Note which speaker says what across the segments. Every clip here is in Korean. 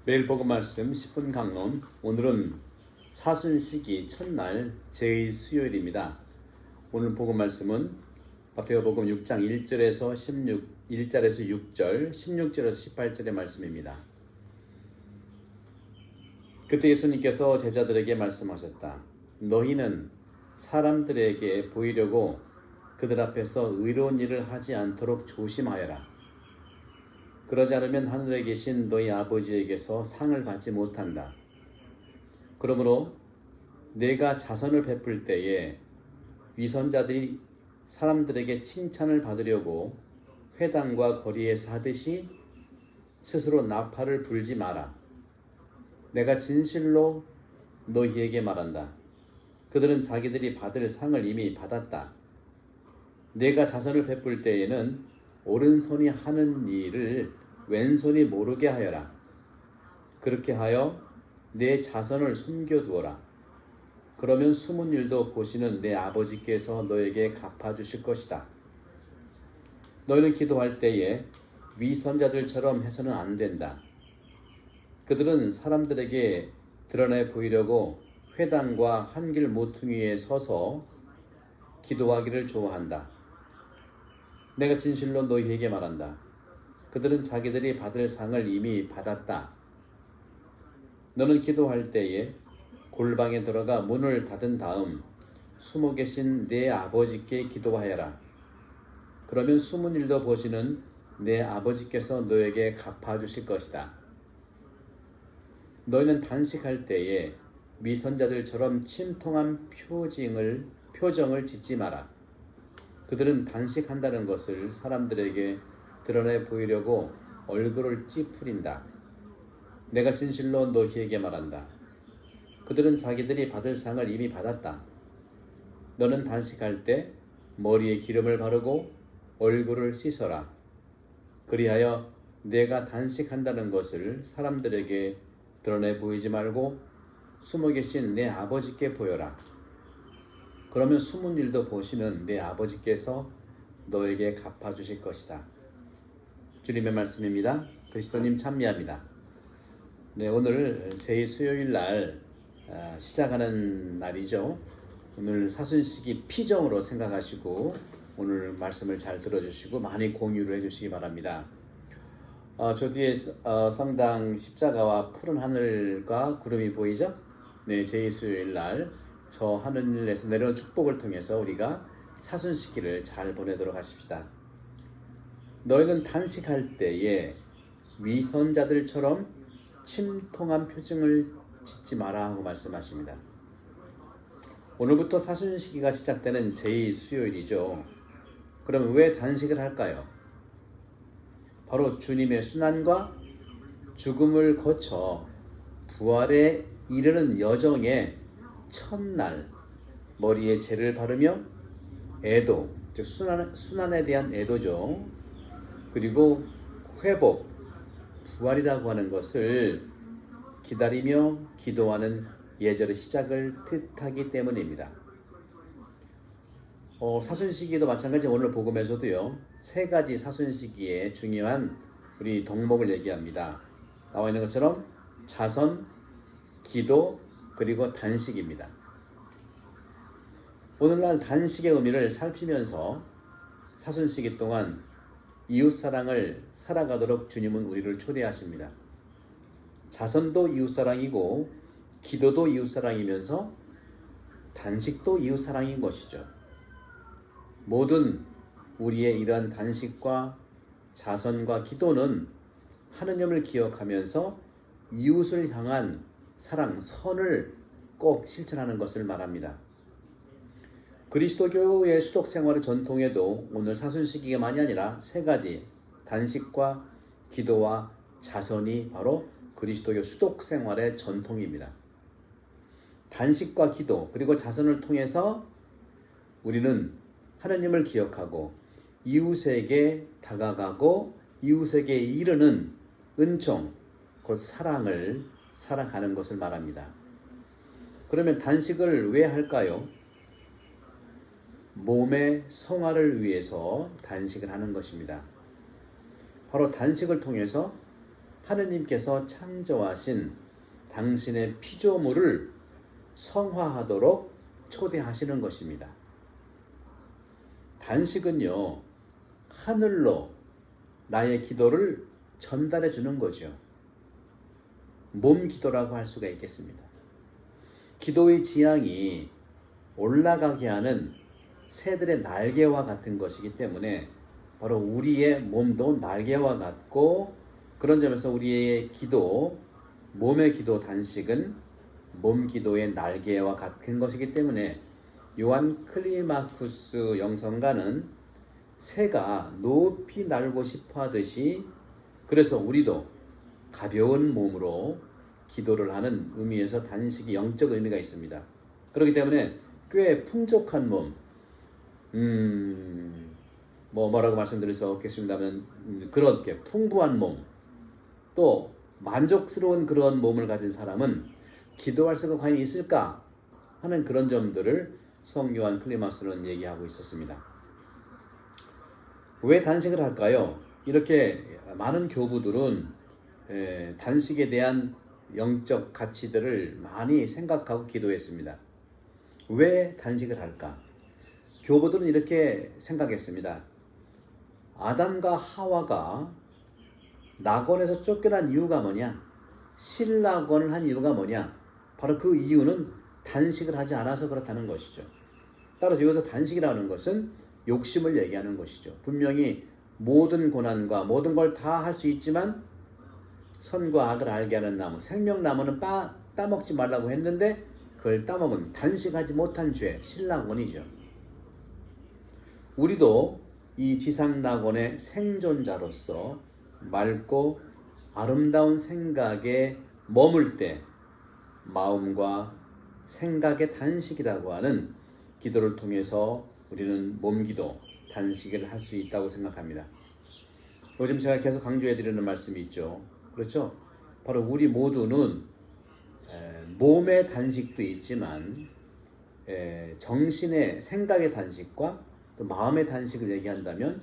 Speaker 1: 매일 복음 말씀 10분 강론. 오늘은 사순시기 첫날 제2수요일입니다. 오늘 복음 말씀은 마태복음 6장 1절에서 1절에서 6절, 16절에서 18절의 말씀입니다. 그때 예수님께서 제자들에게 말씀하셨다. 너희는 사람들에게 보이려고 그들 앞에서 의로운 일을 하지 않도록 조심하여라. 그러지 않으면 하늘에 계신 너희 아버지에게서 상을 받지 못한다. 그러므로 내가 자선을 베풀 때에 위선자들이 사람들에게 칭찬을 받으려고 회당과 거리에서 하듯이 스스로 나팔을 불지 마라. 내가 진실로 너희에게 말한다. 그들은 자기들이 받을 상을 이미 받았다. 내가 자선을 베풀 때에는 오른손이 하는 일을 왼손이 모르게 하여라. 그렇게 하여 내 자선을 숨겨두어라. 그러면 숨은 일도 보시는 내 아버지께서 너에게 갚아주실 것이다. 너희는 기도할 때에 위선자들처럼 해서는 안 된다. 그들은 사람들에게 드러내 보이려고 회당과 한길 모퉁이에 서서 기도하기를 좋아한다. 내가 진실로 너희에게 말한다. 그들은 자기들이 받을 상을 이미 받았다. 너는 기도할 때에 골방에 들어가 문을 닫은 다음 숨어 계신 내 아버지께 기도하여라. 그러면 숨은 일도 보시는 내 아버지께서 너에게 갚아주실 것이다. 너희는 단식할 때에 위선자들처럼 침통한 표정을 짓지 마라. 그들은 단식한다는 것을 사람들에게 드러내 보이려고 얼굴을 찌푸린다. 내가 진실로 너희에게 말한다. 그들은 자기들이 받을 상을 이미 받았다. 너는 단식할 때 머리에 기름을 바르고 얼굴을 씻어라. 그리하여 내가 단식한다는 것을 사람들에게 드러내 보이지 말고 숨어 계신 내 아버지께 보여라. 그러면 숨은 일도 보시는 내 아버지께서 너에게 갚아주실 것이다. 주님의 말씀입니다. 그리스도님 찬미합니다. 네, 오늘 제2수요일 날 시작하는 날이죠. 오늘 사순시기 피정으로 생각하시고 오늘 말씀을 잘 들어주시고 많이 공유를 해주시기 바랍니다. 저 뒤에 성당 십자가와 푸른 하늘과 구름이 보이죠? 네, 제2수요일 날 저 하늘에서 내려온 축복을 통해서 우리가 사순시기를 잘 보내도록 하십시다. 너희는 단식할 때에 위선자들처럼 침통한 표정을 짓지 마라 하고 말씀하십니다. 오늘부터 사순시기가 시작되는 제2수요일이죠. 그럼 왜 단식을 할까요? 바로 주님의 순환과 죽음을 거쳐 부활에 이르는 여정의 첫날 머리에 재를 바르며 애도, 즉 순환에 대한 애도죠. 그리고 회복, 부활이라고 하는 것을 기다리며 기도하는 예절의 시작을 뜻하기 때문입니다. 사순시기도 마찬가지 오늘 복음에서도요. 세 가지 사순시기의 중요한 우리 덕목을 얘기합니다. 나와 있는 것처럼 자선, 기도, 그리고 단식입니다. 오늘날 단식의 의미를 살피면서 사순시기 동안 이웃사랑을 살아가도록 주님은 우리를 초대하십니다. 자선도 이웃사랑이고 기도도 이웃사랑이면서 단식도 이웃사랑인 것이죠. 모든 우리의 이러한 단식과 자선과 기도는 하느님을 기억하면서 이웃을 향한 사랑, 선을 꼭 실천하는 것을 말합니다. 그리스도교의 수독 생활의 전통에도 오늘 사순시기만이 아니라 세 가지 단식과 기도와 자선이 바로 그리스도교 수독 생활의 전통입니다. 단식과 기도 그리고 자선을 통해서 우리는 하나님을 기억하고 이웃에게 다가가고 이웃에게 이르는 은총, 곧 사랑을 살아가는 것을 말합니다. 그러면 단식을 왜 할까요? 몸의 성화를 위해서 단식을 하는 것입니다. 바로 단식을 통해서 하느님께서 창조하신 당신의 피조물을 성화하도록 초대하시는 것입니다. 단식은요, 하늘로 나의 기도를 전달해 주는 거죠. 몸 기도라고 할 수가 있겠습니다. 기도의 지향이 올라가게 하는 새들의 날개와 같은 것이기 때문에 바로 우리의 몸도 날개와 같고, 그런 점에서 우리의 기도, 몸의 기도 단식은 몸 기도의 날개와 같은 것이기 때문에 요한 클리마쿠스 영성가는 새가 높이 날고 싶어 하듯이, 그래서 우리도 가벼운 몸으로 기도를 하는 의미에서 단식이 영적 의미가 있습니다. 그렇기 때문에 꽤 풍족한 몸, 뭐라고 말씀드릴 수 없겠습니다만, 그렇게 풍부한 몸, 또 만족스러운 그런 몸을 가진 사람은 기도할 수가 과연 있을까 하는 그런 점들을 성 요한 클리마스는 얘기하고 있었습니다. 왜 단식을 할까요? 이렇게 많은 교부들은 단식에 대한 영적 가치들을 많이 생각하고 기도했습니다. 왜 단식을 할까? 교부들은 이렇게 생각했습니다. 아담과 하와가 낙원에서 쫓겨난 이유가 뭐냐? 실낙원을 한 이유가 뭐냐? 바로 그 이유는 단식을 하지 않아서 그렇다는 것이죠. 따라서 여기서 단식이라는 것은 욕심을 얘기하는 것이죠. 분명히 모든 고난과 모든 걸 다 할 수 있지만 선과 악을 알게 하는 나무, 생명나무는 따먹지 말라고 했는데 그걸 따먹은 단식하지 못한 죄, 실낙원이죠. 우리도 이 지상낙원의 생존자로서 맑고 아름다운 생각에 머물 때 마음과 생각의 단식이라고 하는 기도를 통해서 우리는 몸기도, 단식을 할 수 있다고 생각합니다. 요즘 제가 계속 강조해 드리는 말씀이 있죠. 그렇죠? 바로 우리 모두는 몸의 단식도 있지만 정신의, 생각의 단식과 또 마음의 단식을 얘기한다면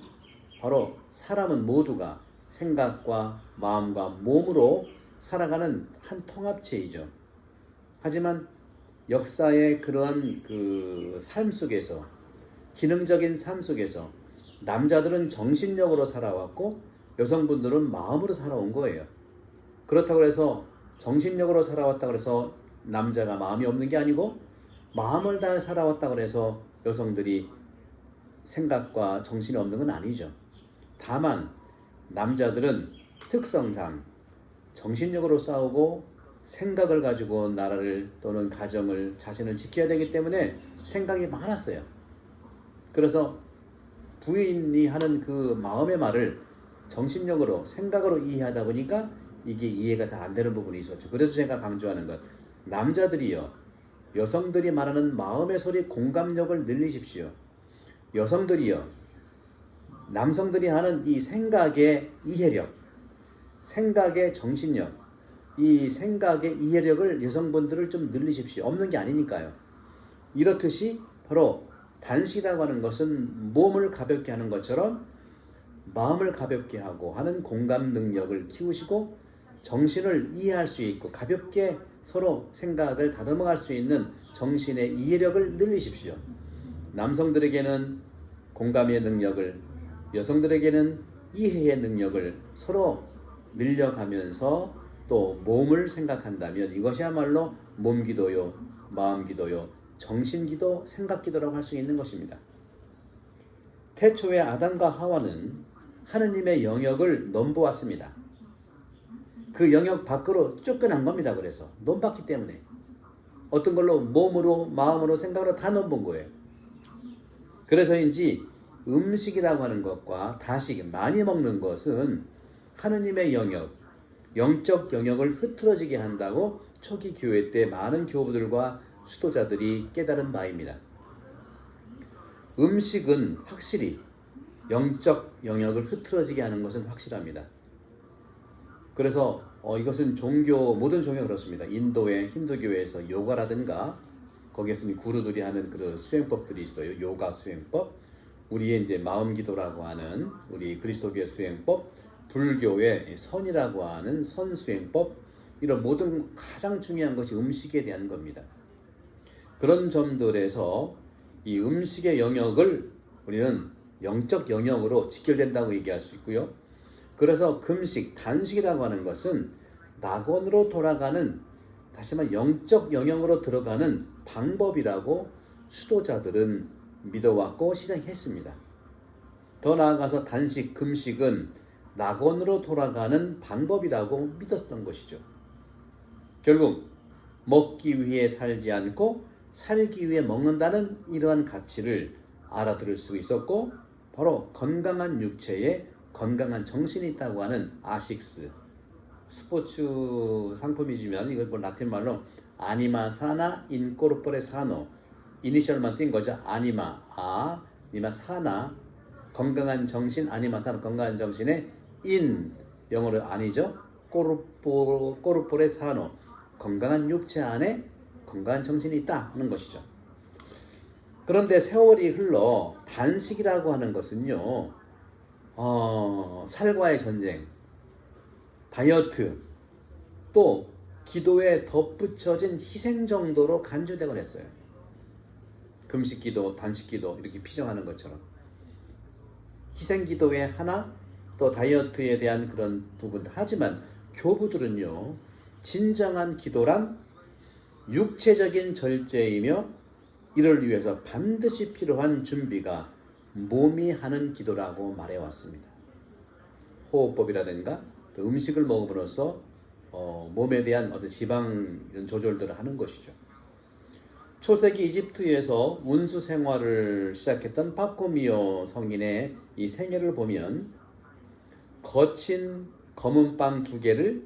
Speaker 1: 바로 사람은 모두가 생각과 마음과 몸으로 살아가는 한 통합체이죠. 하지만 역사의 그러한 그 삶 속에서, 기능적인 삶 속에서 남자들은 정신력으로 살아왔고 여성분들은 마음으로 살아온 거예요. 그렇다고 해서 정신력으로 살아왔다고 해서 남자가 마음이 없는 게 아니고, 마음을 다해 살아왔다고 해서 여성들이 생각과 정신이 없는 건 아니죠. 다만 남자들은 특성상 정신력으로 싸우고 생각을 가지고 나라를 또는 가정을, 자신을 지켜야 되기 때문에 생각이 많았어요. 그래서 부인이 하는 그 마음의 말을 정신력으로, 생각으로 이해하다 보니까 이게 이해가 다 안 되는 부분이 있었죠. 그래서 제가 강조하는 것, 남자들이요, 여성들이 말하는 마음의 소리, 공감력을 늘리십시오. 여성들이요, 남성들이 하는 이 생각의 이해력, 생각의 정신력, 이 생각의 이해력을 여성분들을 좀 늘리십시오. 없는 게 아니니까요. 이렇듯이 바로 단식이라고 하는 것은 몸을 가볍게 하는 것처럼 마음을 가볍게 하고 하는 공감 능력을 키우시고, 정신을 이해할 수 있고 가볍게 서로 생각을 다듬어갈 수 있는 정신의 이해력을 늘리십시오. 남성들에게는 공감의 능력을, 여성들에게는 이해의 능력을 서로 늘려가면서 또 몸을 생각한다면 이것이야말로 몸기도요, 마음기도요, 정신기도, 생각기도라고 할 수 있는 것입니다. 태초에 아담과 하와는 하느님의 영역을 넘보았습니다. 그 영역 밖으로 쫓겨난 겁니다. 그래서 넘봤기 때문에 어떤 걸로 몸으로, 마음으로, 생각으로 다 넘본 거예요. 그래서인지 음식이라고 하는 것과 다식, 많이 먹는 것은 하느님의 영역, 영적 영역을 흐트러지게 한다고 초기 교회 때 많은 교부들과 수도자들이 깨달은 바입니다. 음식은 확실히 영적 영역을 흐트러지게 하는 것은 확실합니다. 그래서 이것은 모든 종교 그렇습니다. 인도의 힌두교에서 요가라든가 거기에서는 구루들이 하는 그런 수행법들이 있어요. 요가 수행법, 우리의 이제 마음 기도라고 하는 우리 그리스도교의 수행법, 불교의 선이라고 하는 선수행법, 이런 모든 가장 중요한 것이 음식에 대한 겁니다. 그런 점들에서 이 음식의 영역을 우리는 영적 영역으로 직결된다고 얘기할 수 있고요. 그래서 금식, 단식이라고 하는 것은 낙원으로 돌아가는, 다시 말해 영적 영역으로 들어가는 방법이라고 수도자들은 믿어왔고 실행했습니다. 더 나아가서 단식, 금식은 낙원으로 돌아가는 방법이라고 믿었던 것이죠. 결국 먹기 위해 살지 않고 살기 위해 먹는다는 이러한 가치를 알아들을 수 있었고, 바로 건강한 육체에 건강한 정신이 있다고 하는 아식스, 스포츠 상품이지만 이걸 뭐 라틴 말로 아니마 사나 인코르포레 사노, 이니셜만 띈 거죠. 아니마, 니마 사나, 건강한 정신, 아니마 사나, 건강한 정신에 인, 영어로 아니죠. 꼬르포레 사노, 건강한 육체 안에 건강한 정신이 있다 하는 것이죠. 그런데 세월이 흘러 단식이라고 하는 것은요, 살과의 전쟁, 다이어트, 또 기도에 덧붙여진 희생 정도로 간주되곤 했어요. 금식기도, 단식기도 이렇게 피정하는 것처럼 희생기도의 하나, 또 다이어트에 대한 그런 부분. 하지만 교부들은요, 진정한 기도란 육체적인 절제이며 이를 위해서 반드시 필요한 준비가 몸이 하는 기도라고 말해왔습니다. 호흡법이라든가 또 음식을 먹음으로써 몸에 대한 어떤 지방 이런 조절들을 하는 것이죠. 초세기 이집트에서 운수 생활을 시작했던 바코미오 성인의 이 생애를 보면 거친 검은 빵 2개를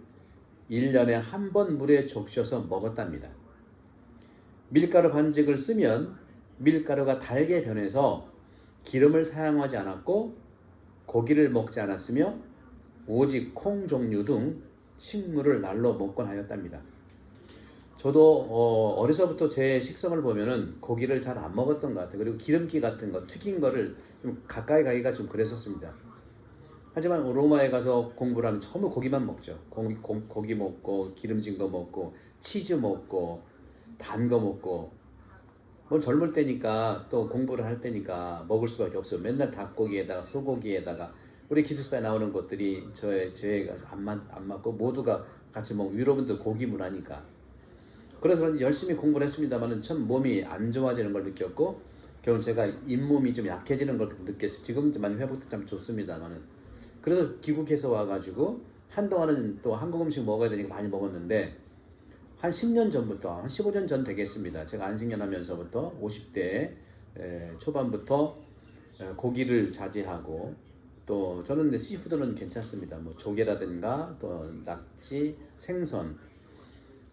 Speaker 1: 1년에 한 번 물에 적셔서 먹었답니다. 밀가루 반죽을 쓰면 밀가루가 달게 변해서 기름을 사용하지 않았고 고기를 먹지 않았으며 오직 콩 종류 등 식물을 날로 먹곤 하였답니다. 저도 어려서부터 제 식성을 보면은 고기를 잘 안 먹었던 것 같아요. 그리고 기름기 같은 거, 튀긴 거를 좀 가까이 가기가 좀 그랬었습니다. 하지만 로마에 가서 공부를 하면 전부 고기만 먹죠. 고기 먹고 기름진 거 먹고 치즈 먹고 단 거 먹고, 뭐 젊을 때니까 또 공부를 할 때니까 먹을 수밖에 없어요. 맨날 닭고기에다가 소고기에다가 우리 기숙사에 나오는 것들이 저희가 안 맞고 모두가 같이 먹고, 유럽은 고기 문화니까. 그래서 열심히 공부를 했습니다만 참 몸이 안 좋아지는 걸 느꼈고, 결국 제가 잇몸이 좀 약해지는 걸 느꼈어요. 지금 많이 회복도 참 좋습니다만은. 그래서 귀국해서 와가지고 한동안은 또 한국 음식 먹어야 되니까 많이 먹었는데, 한 10년 전부터, 한 15년 전 되겠습니다. 제가 안식년 하면서부터 50대 초반부터 고기를 자제하고, 또 저는 시푸드는 괜찮습니다. 뭐 조개라든가 또 낙지, 생선,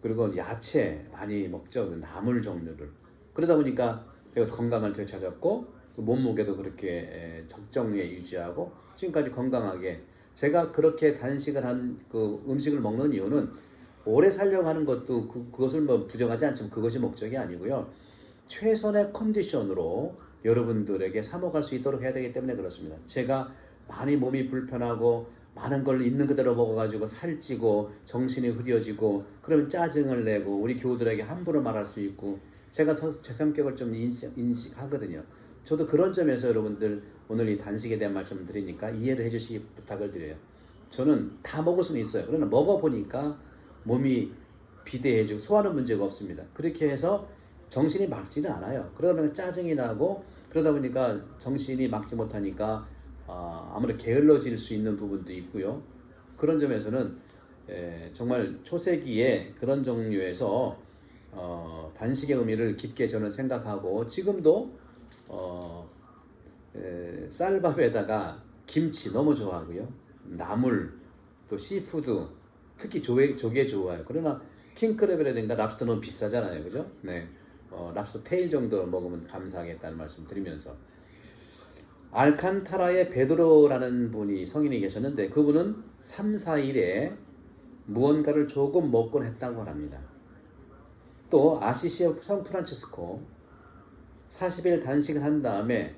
Speaker 1: 그리고 야채 많이 먹죠. 나물 종류를. 그러다 보니까 제가 건강을 되찾았고 몸무게도 그렇게 적정에 유지하고 지금까지 건강하게. 제가 그렇게 단식을 한 그 음식을 먹는 이유는 오래 살려고 하는 것도 그것을 뭐 부정하지 않지만 그것이 목적이 아니고요. 최선의 컨디션으로 여러분들에게 사먹을 수 있도록 해야 되기 때문에 그렇습니다. 제가 많이 몸이 불편하고 많은 걸 있는 그대로 먹어가지고 살찌고 정신이 흐려지고 그러면 짜증을 내고 우리 교우들에게 함부로 말할 수 있고, 제가 제 성격을 좀 인식하거든요. 저도 그런 점에서 여러분들 오늘 이 단식에 대한 말씀을 드리니까 이해를 해주시기 부탁을 드려요. 저는 다 먹을 수는 있어요. 그러나 먹어보니까 몸이 비대해지고 소화는 문제가 없습니다. 그렇게 해서 정신이 막지는 않아요. 그러다 보니까 짜증이 나고, 그러다 보니까 정신이 막지 못하니까 아무래도 게을러질 수 있는 부분도 있고요. 그런 점에서는 정말 초세기에 그런 종류에서 단식의 의미를 깊게 저는 생각하고, 지금도 쌀밥에다가 김치 너무 좋아하고요. 나물, 또 시푸드, 특히 조개 좋아해요. 그러나 킹크랩이라든가 랍스터 너무 비싸잖아요. 그죠? 네. 랍스터 테일 정도 먹으면 감사하겠다는 말씀 드리면서, 알칸타라의 베드로라는 분이 성인이 계셨는데 그분은 3, 4일에 무언가를 조금 먹곤 했다고 합니다. 또 아시시의 성 프란치스코 40일 단식을 한 다음에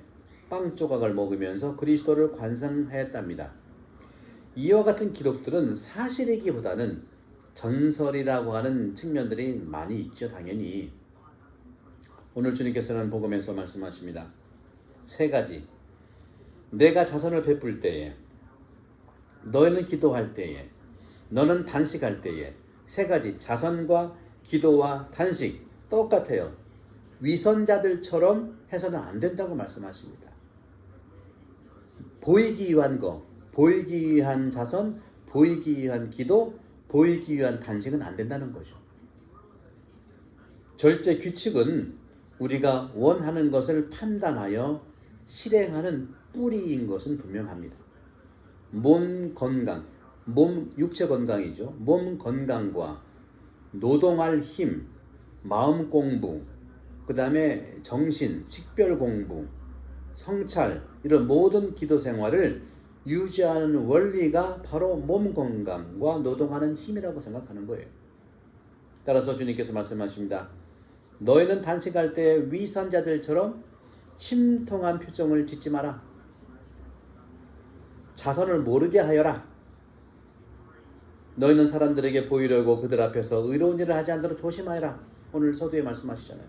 Speaker 1: 빵 조각을 먹으면서 그리스도를 관상하였답니다. 이와 같은 기록들은 사실이기보다는 전설이라고 하는 측면들이 많이 있죠. 당연히 오늘 주님께서는 복음에서 말씀하십니다. 세 가지. 내가 자선을 베풀 때에, 너희는 기도할 때에, 너는 단식할 때에. 세 가지. 자선과 기도와 단식 똑같아요. 위선자들처럼 해서는 안 된다고 말씀하십니다. 보이기 위한 거, 보이기 위한 자선, 보이기 위한 기도, 보이기 위한 단식은 안 된다는 거죠. 절제 규칙은 우리가 원하는 것을 판단하여 실행하는 뿌리인 것은 분명합니다. 몸 건강, 육체 건강이죠. 몸 건강과 노동할 힘, 마음 공부, 그 다음에 정신, 식별 공부, 성찰, 이런 모든 기도 생활을 유지하는 원리가 바로 몸 건강과 노동하는 힘이라고 생각하는 거예요. 따라서 주님께서 말씀하십니다. 너희는 단식할 때 위선자들처럼 침통한 표정을 짓지 마라. 자선을 모르게 하여라. 너희는 사람들에게 보이려고 그들 앞에서 의로운 일을 하지 않도록 조심하여라. 오늘 서두에 말씀하시잖아요.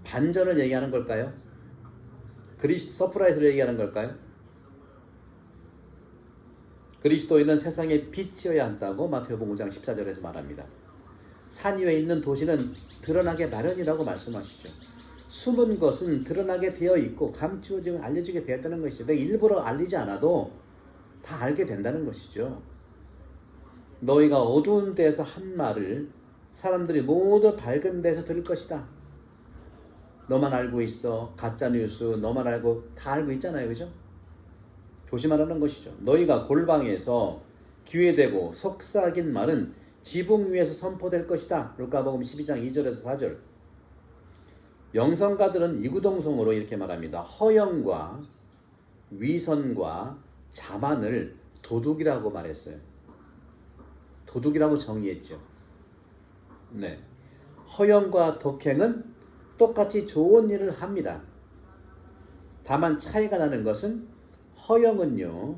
Speaker 1: 반전을 얘기하는 걸까요? 서프라이즈를 얘기하는 걸까요? 그리스도인은 세상의 빛이어야 한다고 마태복음 5장 14절에서 말합니다. 산 위에 있는 도시는 드러나게 마련이라고 말씀하시죠. 숨은 것은 드러나게 되어 있고 감추어지고 알려지게 되었다는 것이죠. 내가 일부러 알리지 않아도 다 알게 된다는 것이죠. 너희가 어두운 데서 한 말을 사람들이 모두 밝은 데서 들을 것이다. 너만 알고 있어. 가짜뉴스 너만 알고 다 알고 있잖아요. 그죠? 조심하라는 것이죠. 너희가 골방에서 귀에 대고 속삭인 말은 지붕 위에서 선포될 것이다. 루카복음 12장 2절에서 4절. 영성가들은 이구동성으로 이렇게 말합니다. 허영과 위선과 자만을 도둑이라고 말했어요. 도둑이라고 정의했죠. 네. 허영과 독행은 똑같이 좋은 일을 합니다. 다만 차이가 나는 것은 허영은요,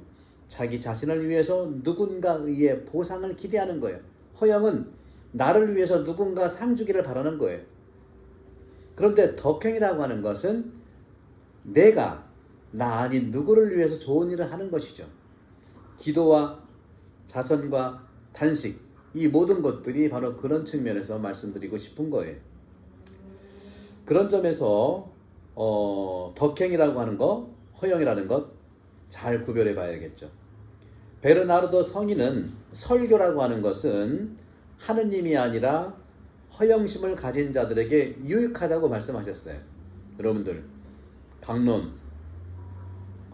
Speaker 1: 자기 자신을 위해서 누군가 의해 보상을 기대하는 거예요. 허영은 나를 위해서 누군가 상 주기를 바라는 거예요. 그런데 덕행이라고 하는 것은 내가 나 아닌 누구를 위해서 좋은 일을 하는 것이죠. 기도와 자선과 단식, 이 모든 것들이 바로 그런 측면에서 말씀드리고 싶은 거예요. 그런 점에서 덕행이라고 하는 것, 허영이라는 것 잘 구별해 봐야겠죠. 베르나르도 성인은 설교라고 하는 것은 하느님이 아니라 허영심을 가진 자들에게 유익하다고 말씀하셨어요. 여러분들, 강론,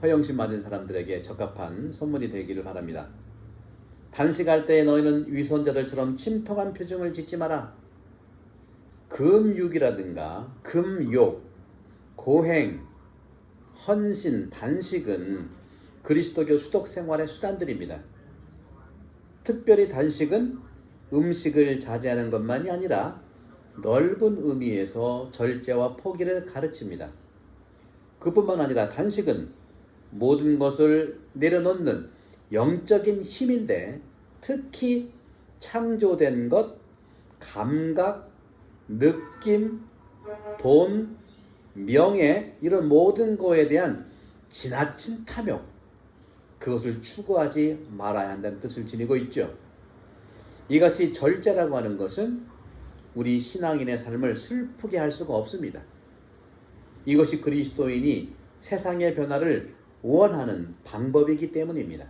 Speaker 1: 허영심 받은 사람들에게 적합한 선물이 되기를 바랍니다. 단식할 때 너희는 위선자들처럼 침통한 표정을 짓지 마라. 금육이라든가 금욕, 고행, 헌신, 단식은 그리스도교 수독 생활의 수단들입니다. 특별히 단식은 음식을 자제하는 것만이 아니라 넓은 의미에서 절제와 포기를 가르칩니다. 그뿐만 아니라 단식은 모든 것을 내려놓는 영적인 힘인데 특히 창조된 것, 감각, 느낌, 돈, 명예 이런 모든 것에 대한 지나친 탐욕, 그것을 추구하지 말아야 한다는 뜻을 지니고 있죠. 이같이 절제라고 하는 것은 우리 신앙인의 삶을 슬프게 할 수가 없습니다. 이것이 그리스도인이 세상의 변화를 원하는 방법이기 때문입니다.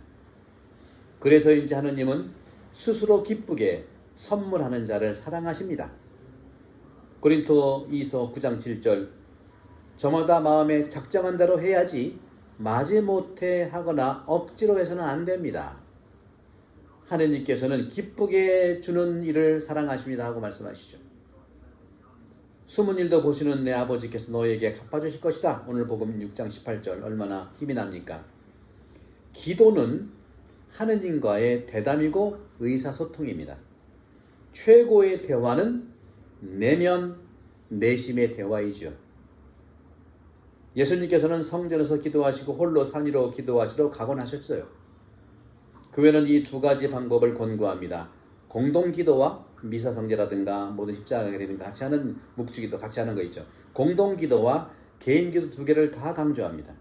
Speaker 1: 그래서인지 하느님은 스스로 기쁘게 선물하는 자를 사랑하십니다. 고린도 2서 9장 7절 저마다 마음에 작정한 대로 해야지 마지못해 하거나 억지로 해서는 안 됩니다. 하느님께서는 기쁘게 주는 일을 사랑하십니다 하고 말씀하시죠. 숨은 일도 보시는 내 아버지께서 너에게 갚아주실 것이다. 오늘 복음 6장 18절 얼마나 힘이 납니까? 기도는 하느님과의 대담이고 의사소통입니다. 최고의 대화는 내면 내심의 대화이죠. 예수님께서는 성전에서 기도하시고 홀로 산 위로 기도하시러 가곤 하셨어요. 교회는 이 두 가지 방법을 권고합니다. 공동기도와 미사성제라든가 모든 십자가라든가 같이 하는 묵주기도 같이 하는 거 있죠. 공동기도와 개인기도 두 개를 다 강조합니다.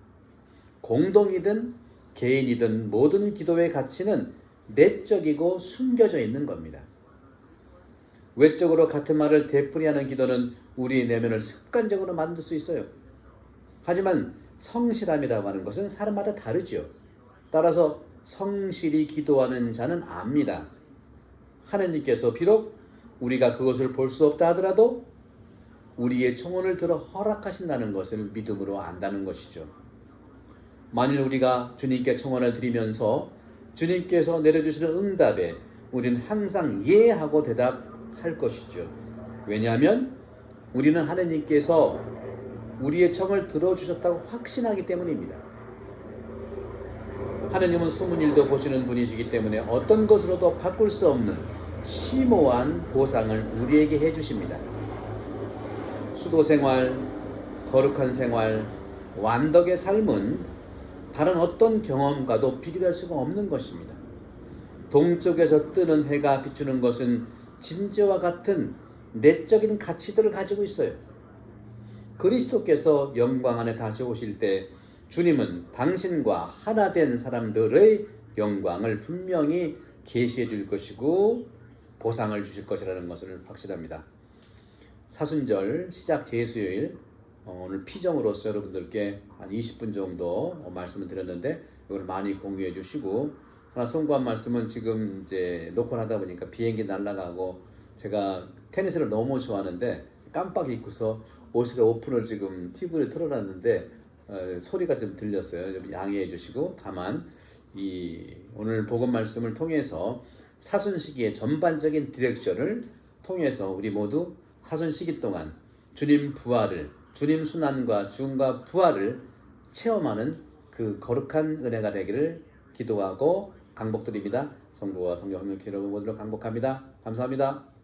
Speaker 1: 공동이든 개인이든 모든 기도의 가치는 내적이고 숨겨져 있는 겁니다. 외적으로 같은 말을 되풀이하는 기도는 우리의 내면을 습관적으로 만들 수 있어요. 하지만 성실함이라고 하는 것은 사람마다 다르죠. 따라서 성실히 기도하는 자는 압니다. 하느님께서 비록 우리가 그것을 볼 수 없다 하더라도 우리의 청혼을 들어 허락하신다는 것을 믿음으로 안다는 것이죠. 만일 우리가 주님께 청혼을 드리면서 주님께서 내려주시는 응답에 우리는 항상 예하고 대답할 것이죠. 왜냐하면 우리는 하느님께서 우리의 청을 들어주셨다고 확신하기 때문입니다. 하느님은 숨은 일도 보시는 분이시기 때문에 어떤 것으로도 바꿀 수 없는 심오한 보상을 우리에게 해주십니다. 수도 생활, 거룩한 생활, 완덕의 삶은 다른 어떤 경험과도 비교할 수가 없는 것입니다. 동쪽에서 뜨는 해가 비추는 것은 진주와 같은 내적인 가치들을 가지고 있어요. 그리스도께서 영광 안에 다시 오실 때 주님은 당신과 하나 된 사람들의 영광을 분명히 계시해 줄 것이고 보상을 주실 것이라는 것을 확실합니다. 사순절 시작 제수요일 오늘 피정으로서 여러분들께 한 20분 정도 말씀을 드렸는데 이걸 많이 공유해 주시고 하나 송구한 말씀은 지금 이제 녹화를 하다 보니까 비행기 날아가고 제가 테니스를 너무 좋아하는데 깜빡 잊고서 옷을 오픈을 지금 TV를 틀어놨는데 소리가 좀 들렸어요. 좀 양해해 주시고 다만 이 오늘 복음 말씀을 통해서 사순 시기의 전반적인 디렉션을 통해서 우리 모두 사순 시기 동안 주님 부활을 주님 순환과 죽음과 부활을 체험하는 그 거룩한 은혜가 되기를 기도하고 강복드립니다. 성부와 성령 성령 여러분 모두를 강복합니다. 감사합니다.